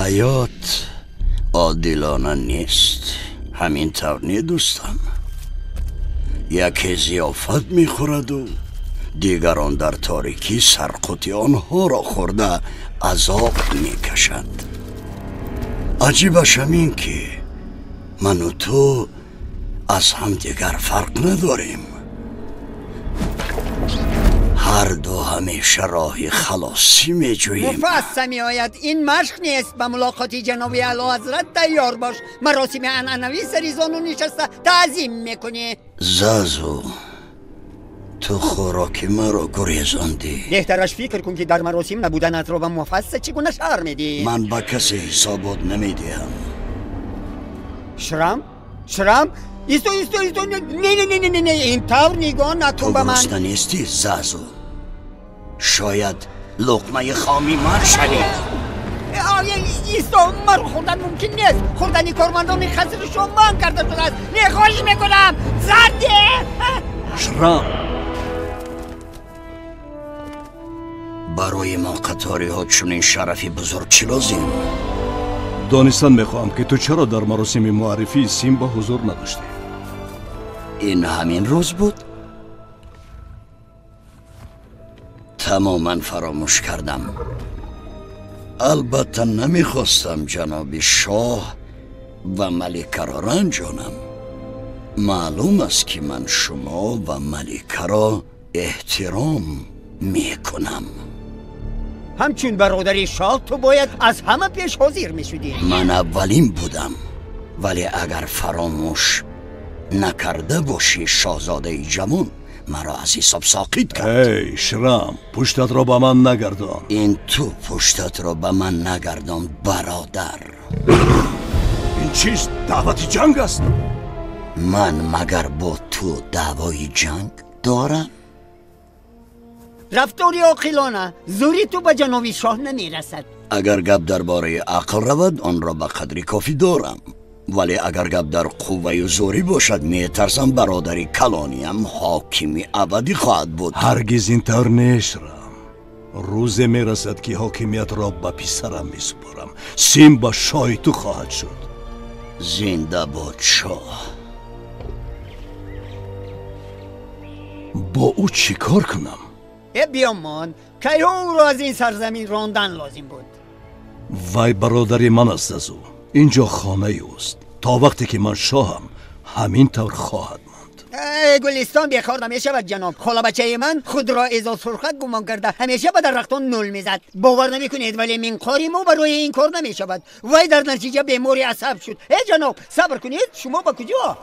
حیات عادلانه نیست. همین طور نی دوستان. یکی ضیافت میخورد و دیگران در تاریکی سرقوتی آنها را خورده عذاب میکشند. عجیبش همین که من و تو از هم دیگر فرق نداریم. هر دو همیشه راه خلاصی می جوییم. مفصل می آید این مشق نیست. به ملاقاتی جناب اعلیحضرت تیار باش. مراسم عنعنوی سریزان و نشسته تعظیم میکنی. زازو تو خوراکی مرا گریزاندی. بهترش فکر کن که در مراسم نبودنت را به مفصل چگونه شهر میدی. من با کسی حسابات نمیدیم. شرم ایستو نه این طور نگاه نکن به من. تو گرسنه نیستی زازو؟ شاید لقمه خامی من شوی. ایستو مرا خوردن ممکن نیست. خوردنی کارمندان خسیر شما کرده شده است. نخواهش میکنم زده. شرم برای ما قطاری ها چنین شرفی بزرگ چی لازم؟ دانستن میخواهم که تو چرا در مراسم معرفی سیمبا حضور نداشتی؟ این همین روز بود؟ تماما فراموش کردم. البته نمیخواستم جناب شاه و ملکه را رنجانم. معلوم است که من شما و ملکه را احترام میکنم. همچون برادری شاه تو باید از همه پیش حاضر میشدی. من اولین بودم، ولی اگر فراموش نکرده باشی شاهزاده جوان مرا از حساب ساقط کرد. ای شرم پشتت را به من نگردان. این تو پشتت را به من نگردان برادر. این چیز دعوت جنگ است. من مگر با تو دعوای جنگ دارم؟ رفتاری عاقلانه زوری تو به جناب شاه نمیرسد. اگر گپ درباره عقل رود آن را به قدری کافی دارم، ولی اگر گپ در قوه و زوری باشد میترسم برادری کلانیم حاکمی ابدی خواهد بود. هرگز این طور نیست. روز میرسد که حاکمیت را به پسرم میسپارم. سیمبا شاه تو خواهد شد. زنده باد شاه. با او چی کار کنم؟ بیامان که او را از این سرزمین راندن لازم بود. وای برادری من است از او. اینجا خانه اوست. تا وقتی که من شاهم همین طور خواهد ماند. گلستان بیکار نمیشود جناب. خاله بچه من خود را ازا سرخک گمان کرده همیشه به درختان نول میزد. باور نمیکنید ولی منقاری ما برای این کار نمیشود. وای در نتیجه بیماری عصب شد. جناب صبر کنید. شما با کجا؟